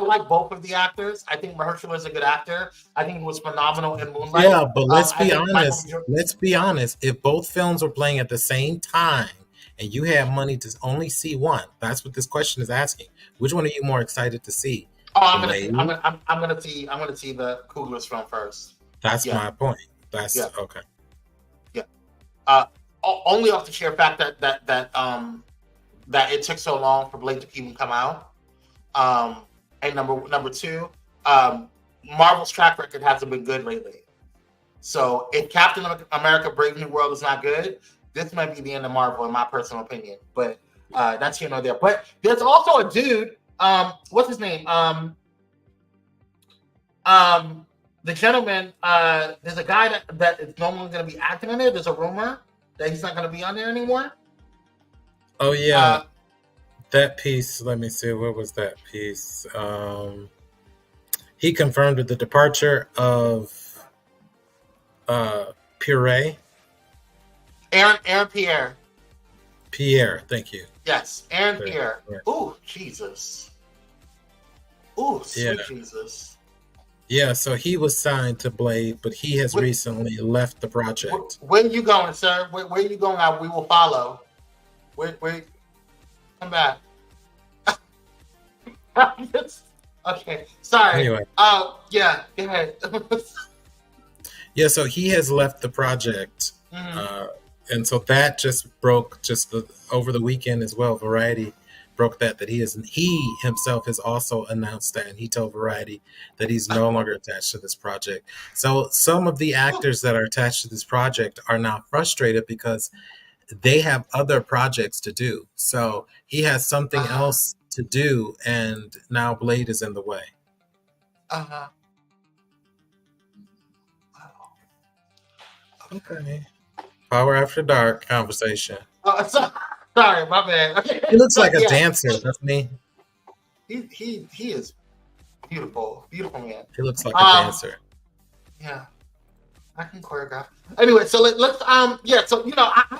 like both of the actors. I think Mahershala is a good actor. I think he was phenomenal in Moonlight. Yeah, but let's be honest. Let's be honest. If both films were playing at the same time, and you have money to only see one, that's what this question is asking. Which one are you more excited to see? Oh, I'm gonna see the Coogler's film first. That's my point. That's okay. Yeah. Only off the sheer fact that it took so long for Blade to even come out. And number two, Marvel's track record hasn't been good lately. So if Captain America: Brave New World is not good, this might be the end of Marvel, in my personal opinion. But that's here nor there. But there's also a dude. What's his name? The gentleman. There's a guy that is normally going to be acting in there. There's a rumor that he's not going to be on there anymore. Oh yeah, that piece. Let me see. What was that piece? He confirmed the departure of Pyro. Aaron Pierre. Pierre, thank you. Yes, Aaron Pierre. Ooh, Jesus. Ooh, sweet Jesus. Yeah, so he was signed to Blade, but he has recently left the project. Where are you going, sir? Where are you going? We will follow. Where come back. Okay, sorry. Anyway. Yeah, go ahead. Yeah, so he has left the project. Mm-hmm. And so that just broke over the weekend as well. Variety broke that he himself has also announced that, and he told Variety that he's no longer attached to this project. So some of the actors that are attached to this project are now frustrated because they have other projects to do. So he has something else to do, and now Blade is in the way. Wow. Okay. Power After Dark conversation. Sorry, my bad. Okay. He looks like a dancer, doesn't he? He is beautiful man. He looks like a dancer. Yeah, I can choreograph. Anyway, so let's So I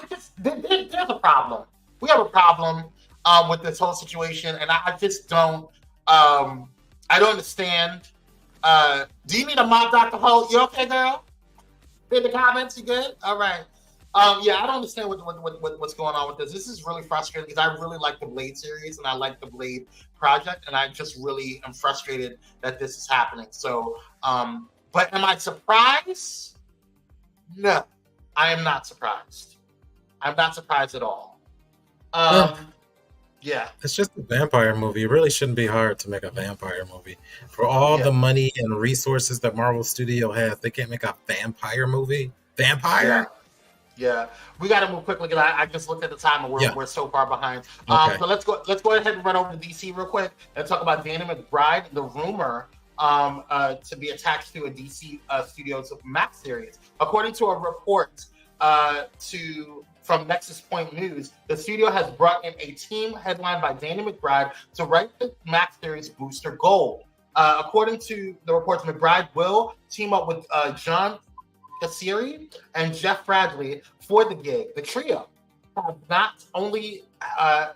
just there's a problem. We have a problem with this whole situation, and I just don't I don't understand. Do you need a mop, Dr. Holt? You okay, girl? In the comments, you good? All right. I don't understand what's going on with this. This is really frustrating because I really like the Blade series and I like the Blade project, and I just really am frustrated that this is happening. So, but am I surprised? No, I am not surprised. I'm not surprised at all. Yeah. It's just a vampire movie. It really shouldn't be hard to make a vampire movie. For all the money and resources that Marvel Studio has, they can't make a vampire movie. Vampire? Yeah. We got to move quickly because I just looked at the time and we're so far behind. Okay. So let's go ahead and run over to DC real quick and talk about Danny McBride. The rumor to be attached to a DC Studios Max series. According to a report from Nexus Point News, the studio has brought in a team headlined by Danny McBride to write the Max series Booster Gold. According to the reports, McBride will team up with John Cassiri and Jeff Bradley for the gig. The trio have not only a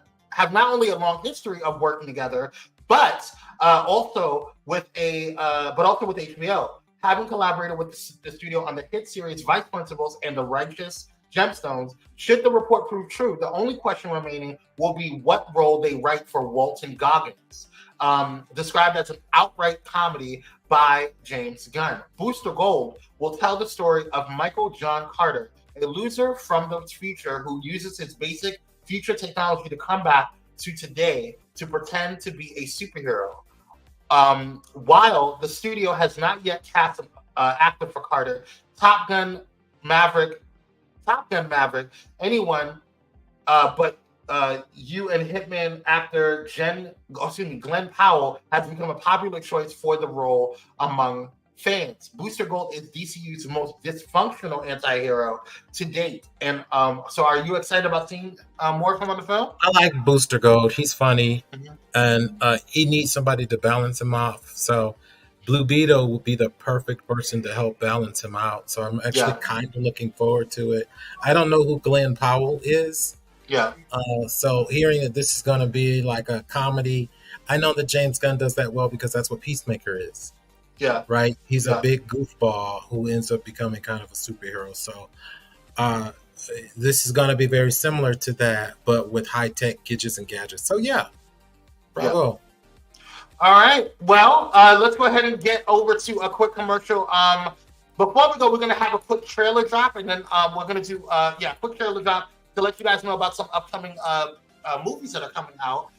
long history of working together, but also with HBO, having collaborated with the studio on the hit series Vice Principals and The Righteous Gemstones. Should the report prove true, the only question remaining will be what role they write for Walton Goggins, described as an outright comedy by James Gunn. Booster Gold will tell the story of Michael John Carter, a loser from the future who uses his basic future technology to come back to today to pretend to be a superhero. While the studio has not yet cast an actor for Carter, Top Gun Maverick, anyone but you and Hitman actor Glenn Powell has become a popular choice for the role among fans. Booster Gold is DCU's most dysfunctional anti-hero to date. And so are you excited about seeing more from him on the film? I like Booster Gold. He's funny, and he needs somebody to balance him off. So Blue Beetle would be the perfect person to help balance him out. So I'm actually kind of looking forward to it. I don't know who Glenn Powell is. Yeah. So hearing that this is going to be like a comedy, I know that James Gunn does that well because that's what Peacemaker is. Yeah. Right? He's a big goofball who ends up becoming kind of a superhero. So this is going to be very similar to that, but with high-tech gadgets and gadgets. So yeah, bravo. Yeah. All right. Well, let's go ahead and get over to a quick commercial. Before we go, we're going to have a quick trailer drop, and then we're going to do quick trailer drop to let you guys know about some upcoming movies that are coming out.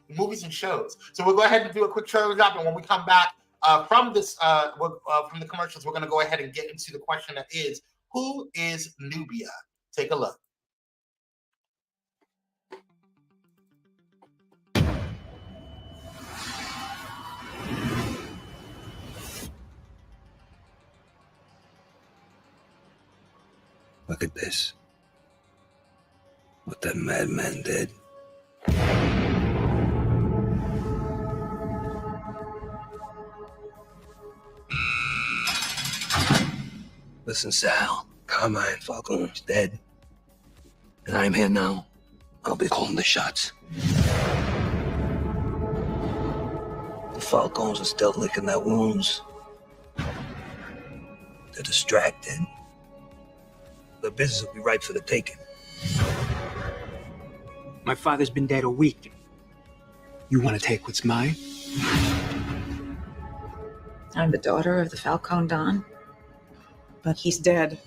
Movies and shows. So we'll go ahead and do a quick trailer drop, and when we come back from this, from the commercials, we're going to go ahead and get into the question that is, who is Nubia? Take a look. Look at this. What that madman did. Listen, Sal. Carmine Falcone's dead. And I'm here now. I'll be calling the shots. The Falcones are still licking their wounds. They're distracted. The business will be ripe for the taking. My father's been dead a week. You want to take what's mine? I'm the daughter of the Falcone Don, but he's dead.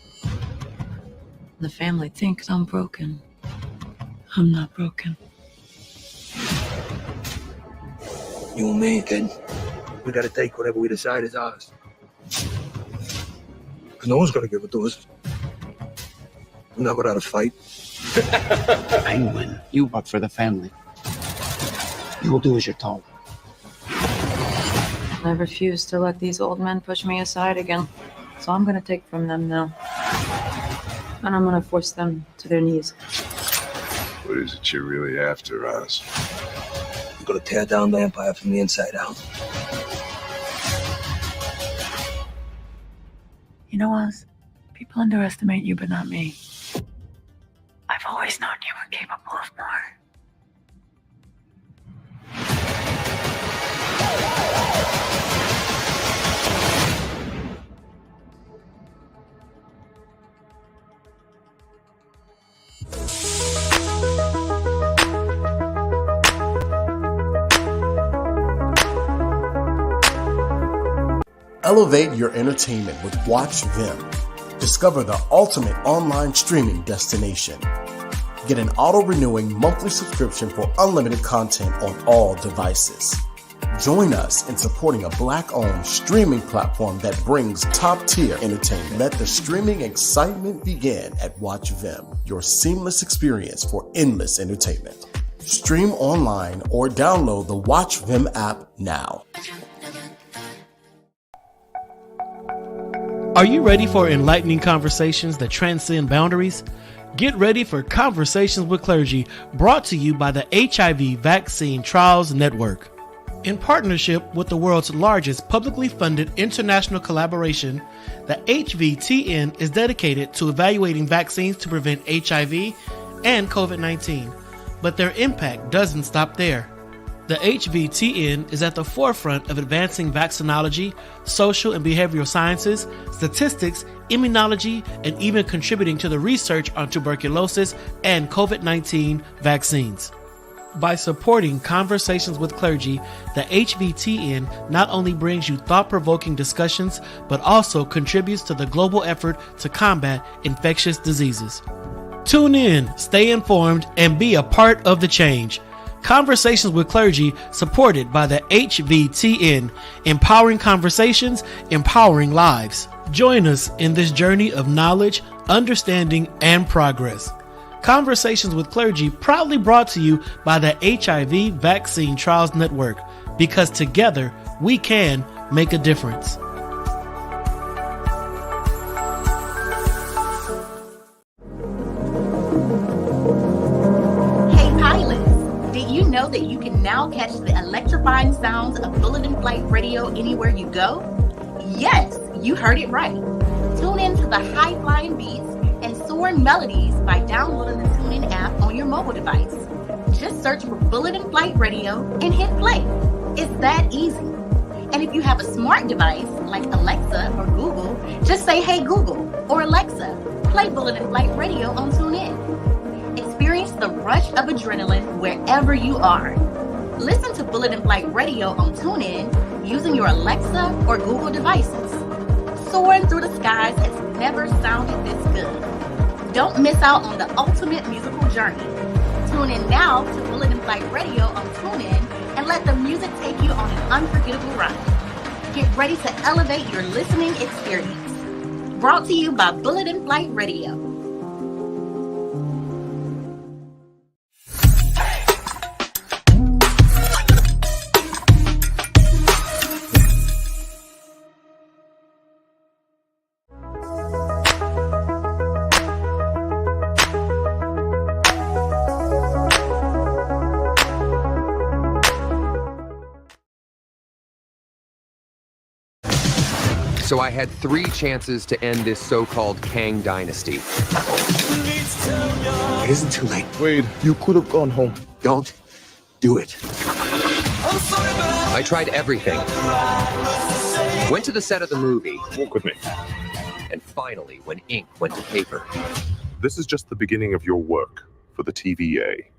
The family thinks I'm broken. I'm not broken. You and me, kid. We gotta take whatever we decide is ours. Because no one's gonna give it to us. Not without a fight. Penguin, you work for the family. You will do as you're told. I refuse to let these old men push me aside again. So I'm going to take from them now. And I'm going to force them to their knees. What is it you're really after, us? We're gonna tear down the empire from the inside out. You know, Oz, people underestimate you, but not me. I've always known you were capable of more. Elevate your entertainment with Watch Vim. Discover the ultimate online streaming destination. Get an auto-renewing monthly subscription for unlimited content on all devices. Join us in supporting a Black-owned streaming platform that brings top-tier entertainment. Let the streaming excitement begin at Watch Vim, your seamless experience for endless entertainment. Stream online or download the Watch Vim app now. Are you ready for enlightening conversations that transcend boundaries? Get ready for Conversations with Clergy, brought to you by the HIV Vaccine Trials Network. In partnership with the world's largest publicly funded international collaboration, the HVTN is dedicated to evaluating vaccines to prevent HIV and COVID-19, but their impact doesn't stop there. The HVTN is at the forefront of advancing vaccinology, social and behavioral sciences, statistics, immunology, and even contributing to the research on tuberculosis and COVID-19 vaccines. By supporting Conversations with Clergy, the HVTN not only brings you thought-provoking discussions, but also contributes to the global effort to combat infectious diseases. Tune in, stay informed, and be a part of the change. Conversations with Clergy, supported by the HVTN, empowering conversations, empowering lives. Join us in this journey of knowledge, understanding, and progress. Conversations with Clergy, proudly brought to you by the HIV Vaccine Trials Network, because together we can make a difference. Hey pilots, did you know that you can now catch the electrifying sounds of Bulletin Flight Radio anywhere you go? Yes, you heard it right. Tune in to the high-flying beats and soaring melodies by downloading the TuneIn app on your mobile device. Just search for Bulletin Flight Radio and hit play. It's that easy. And if you have a smart device like Alexa or Google, just say, "Hey Google," or "Alexa, play Bulletin Flight Radio on TuneIn." Experience the rush of adrenaline wherever you are. Listen to Bulletin Flight Radio on TuneIn using your Alexa or Google devices. Soaring through the skies has never sounded this good. Don't miss out on the ultimate musical journey. Tune in now to Bulletin Flight Radio on TuneIn and let the music take you on an unforgettable ride. Get ready to elevate your listening experience. Brought to you by Bulletin Flight Radio. So I had 3 chances to end this so-called Kang dynasty. It isn't too late. Wade, you could have gone home. Don't do it. I tried everything. Went to the set of the movie. Walk with me. And finally, when ink went to paper. This is just the beginning of your work for the TVA.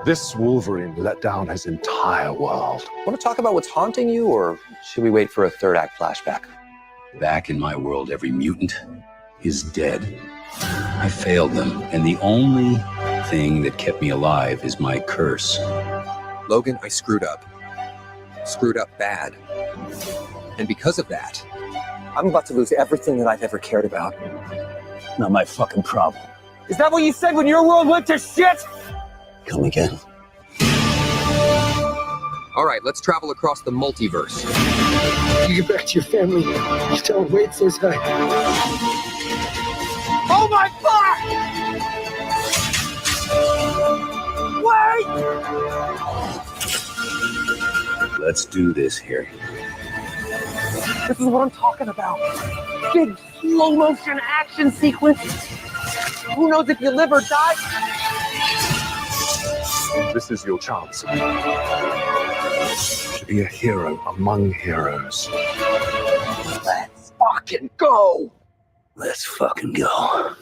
This Wolverine let down his entire world. Want to talk about what's haunting you, or should we wait for a third act flashback? Back in my world, every mutant is dead. I failed them, and the only thing that kept me alive is my curse. Logan, I screwed up. Screwed up bad. And because of that, I'm about to lose everything that I've ever cared about. Not my fucking problem. Is that what you said when your world went to shit? Come again. all right, let's travel across the multiverse. You get back to your family. You tell them Wade says hi. Oh my Wait! Let's do this, Harry. This is what I'm talking about. Big slow motion action sequence. Who knows if you live or die? This is your chance to be a hero among heroes. Let's fucking go. Let's fucking go.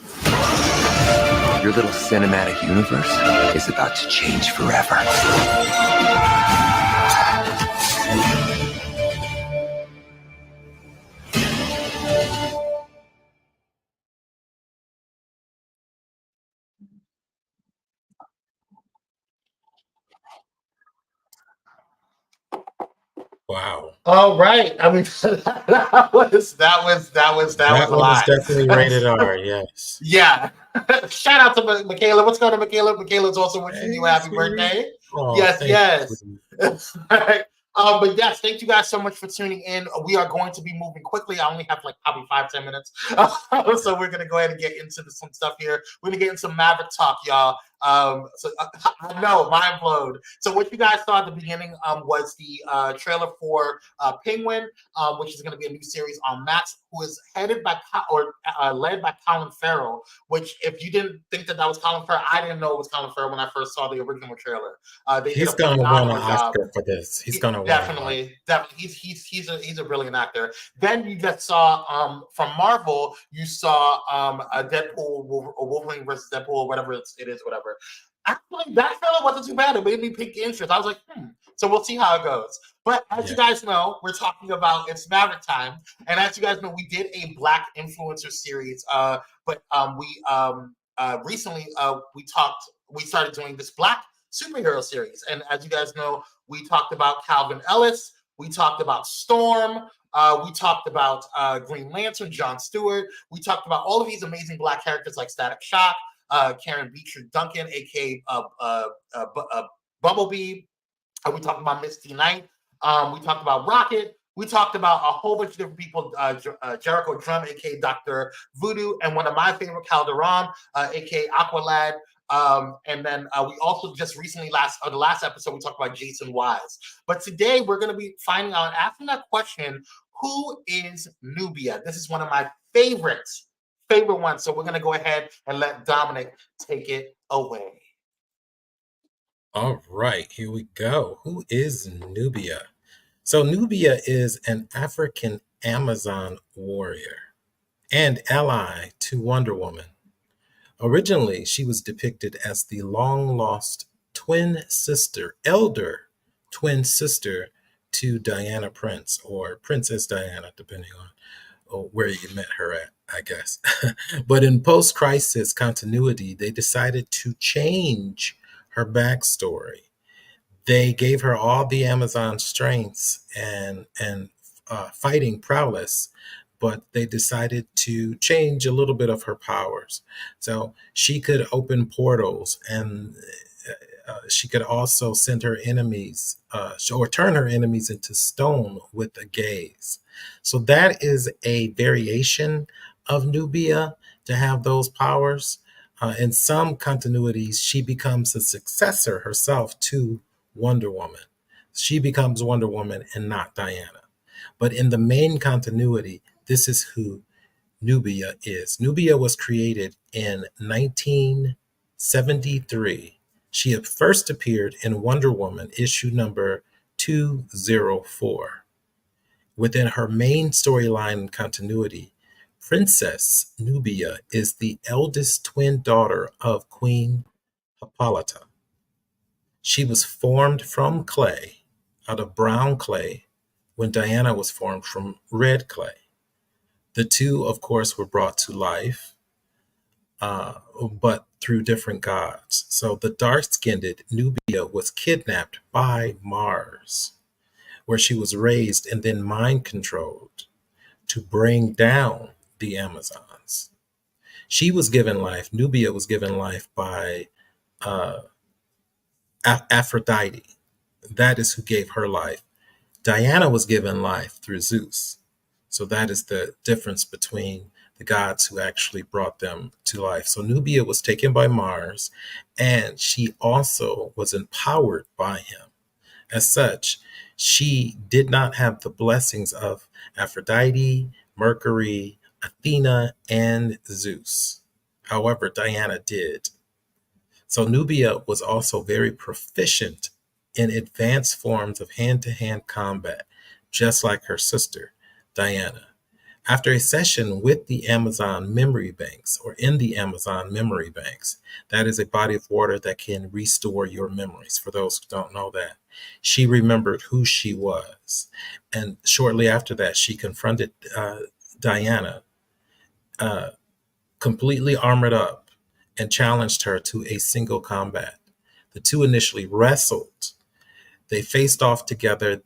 Your little cinematic universe is about to change forever. Wow. All right. I mean, that was a lot. Definitely rated R. Yes. Yeah. Shout out to Michaela. What's going on, Michaela? Michaela's also wishing you a happy birthday. Oh, Yes, thank yes. you. All right. But yes, thank you guys so much for tuning in. We are going to be moving quickly. I only have like probably 5-10 minutes. So we're gonna go ahead and get into some stuff here. We're gonna get into some Maverick talk, y'all. I know, mind blown. So what you guys saw at the beginning was the trailer for Penguin, which is going to be a new series on Max, who is headed by led by Colin Farrell. Which, if you didn't think that was Colin Farrell, I didn't know it was Colin Farrell when I first saw the original trailer. He's going to win an Oscar for this. He's going to win. Definitely. He's a brilliant actor. Then you just saw from Marvel, you saw a Deadpool, Wolverine versus Deadpool, whatever it is, whatever. Actually, that trailer wasn't too bad. It made me pique interest. I was like, So we'll see how it goes. But as you guys know, we're talking about it's Maverick time, and as you guys know, we did a Black influencer series. But we recently we started doing this Black superhero series, and as you guys know, we talked about Calvin Ellis, we talked about Storm, we talked about Green Lantern, Jon Stewart, we talked about all of these amazing Black characters like Static Shock, Karen Beecher Duncan, aka Bumblebee. We talked about Misty Knight. We talked about Rocket. We talked about a whole bunch of different people, Jericho Drum, aka Dr. Voodoo, and one of my favorite, Calderon, aka Aqualad. And then we also just recently, the last episode, we talked about Jason Wise. But today we're going to be finding out and asking that question, who is Nubia? This is one of my favorite ones. So we're going to go ahead and let Dominic take it away. All right, here we go. Who is Nubia? So Nubia is an African Amazon warrior and ally to Wonder Woman. Originally, she was depicted as the long-lost elder twin sister to Diana Prince, or Princess Diana, depending on where you met her at, I guess. But in post-crisis continuity, they decided to change her backstory. They gave her all the Amazon strengths and fighting prowess, but they decided to change a little bit of her powers. So she could open portals, and she could also send her enemies or turn her enemies into stone with a gaze. So that is a variation of Nubia, to have those powers. In some continuities, she becomes a successor herself to Wonder Woman. She becomes Wonder Woman and not Diana. But in the main continuity, this is who Nubia is. Nubia was created in 1973. She had first appeared in Wonder Woman issue number 204. Within her main storyline and continuity, Princess Nubia is the eldest twin daughter of Queen Hippolyta. She was formed from clay, out of brown clay, when Diana was formed from red clay. The two, of course, were brought to life, but through different gods. So the dark-skinned Nubia was kidnapped by Mars, where she was raised and then mind-controlled to bring down the Amazons. She was given life, Nubia was given life by Aphrodite. That is who gave her life. Diana was given life through Zeus. So that is the difference between the gods who actually brought them to life. So Nubia was taken by Mars, and she also was empowered by him. As such, she did not have the blessings of Aphrodite, Mercury, Athena, and Zeus. However, Diana did. So Nubia was also very proficient in advanced forms of hand-to-hand combat, just like her sister, Diana. After a session with the Amazon memory banks, or in the Amazon memory banks, that is a body of water that can restore your memories. For those who don't know that, she remembered who she was. And shortly after that, she confronted Diana, completely armored up, and challenged her to a single combat. The two initially wrestled. They faced off together,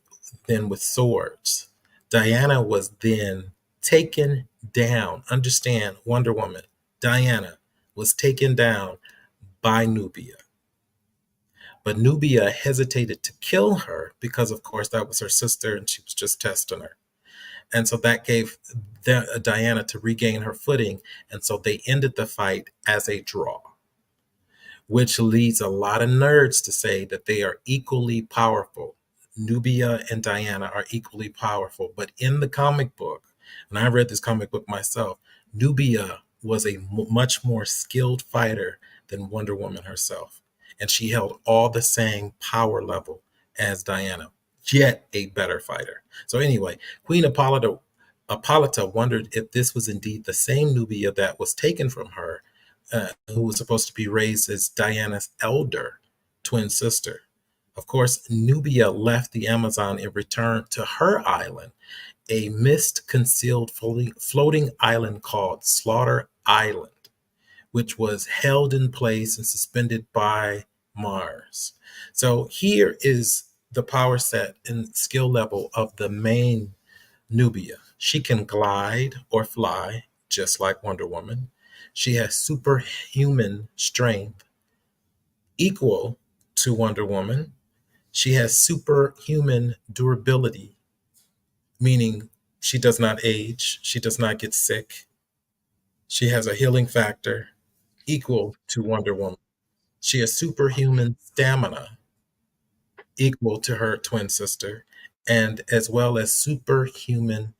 then with swords. Diana was then taken down. Understand, Wonder Woman, Diana was taken down by Nubia. But Nubia hesitated to kill her because, of course, that was her sister and she was just testing her. And so that gave Diana to regain her footing. And so they ended the fight as a draw, which leads a lot of nerds to say that they are equally powerful. Nubia and Diana are equally powerful. But in the comic book, and I read this comic book myself, Nubia was a much more skilled fighter than Wonder Woman herself. And she held all the same power level as Diana, yet a better fighter. So anyway, Queen Hippolyta wondered if this was indeed the same Nubia that was taken from her, who was supposed to be raised as Diana's elder twin sister. Of course, Nubia left the Amazon and returned to her island, a mist-concealed floating island called Slaughter Island, which was held in place and suspended by Mars. So here is the power set and skill level of the main Nubia. She can glide or fly, just like Wonder Woman. She has superhuman strength equal to Wonder Woman. She has superhuman durability, meaning she does not age, she does not get sick. She has a healing factor equal to Wonder Woman. She has superhuman stamina equal to her twin sister, and as well as superhuman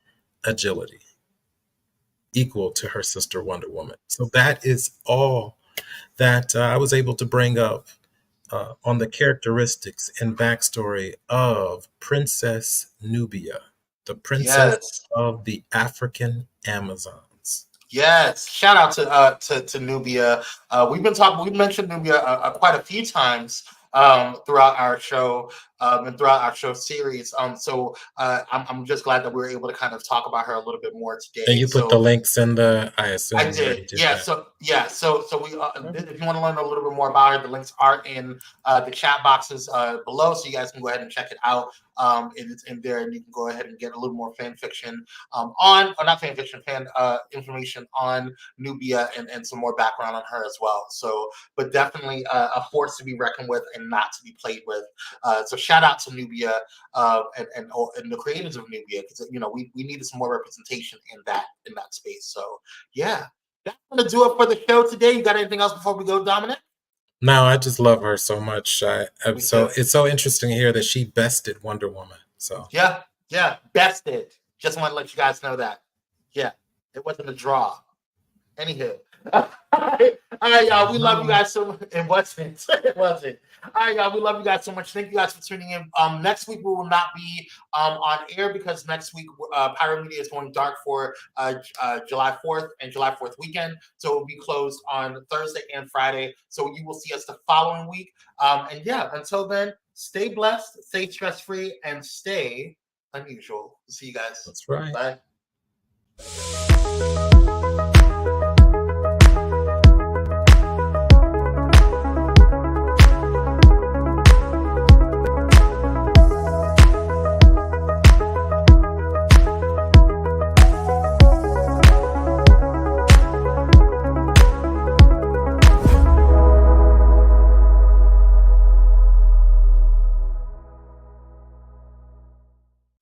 agility equal to her sister Wonder Woman. So that is all that I was able to bring up on the characteristics and backstory of Princess Nubia, the princess of the African Amazons. Yes, shout out to Nubia. We've mentioned Nubia quite a few times throughout our show and throughout our show series. So I'm just glad that we were able to kind of talk about her a little bit more today. And you put the links in the, I assume. I did. Yeah. So we, if you want to learn a little bit more about her, the links are in the chat boxes below, so you guys can go ahead and check it out. It's in there, and you can go ahead and get a little more fan fiction information on Nubia and some more background on her as well. So, but definitely a force to be reckoned with and not to be played with. So shout out to Nubia and the creators of Nubia, because we needed some more representation in that space. So yeah, that's gonna do it for the show today. You got anything else before we go, Dominic? No, I just love her so much. It's so interesting to hear that she bested Wonder Woman. So yeah, bested. Just want to let you guys know that. Yeah, it wasn't a draw. Anywho. All right, y'all. We love you guys so much. It wasn't. All right, y'all. We love you guys so much. Thank you guys for tuning in. Next week we will not be on air because next week Pyro Media is going dark for July 4th and July 4th weekend. So it will be closed on Thursday and Friday. So you will see us the following week. And yeah, until then, stay blessed, stay stress-free, and stay unusual. See you guys. That's right. Bye.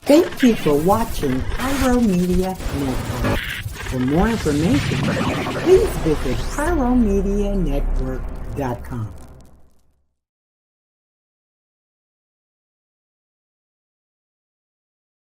Thank you for watching Pyro Media Network. For more information, please visit pyromedianetwork.com.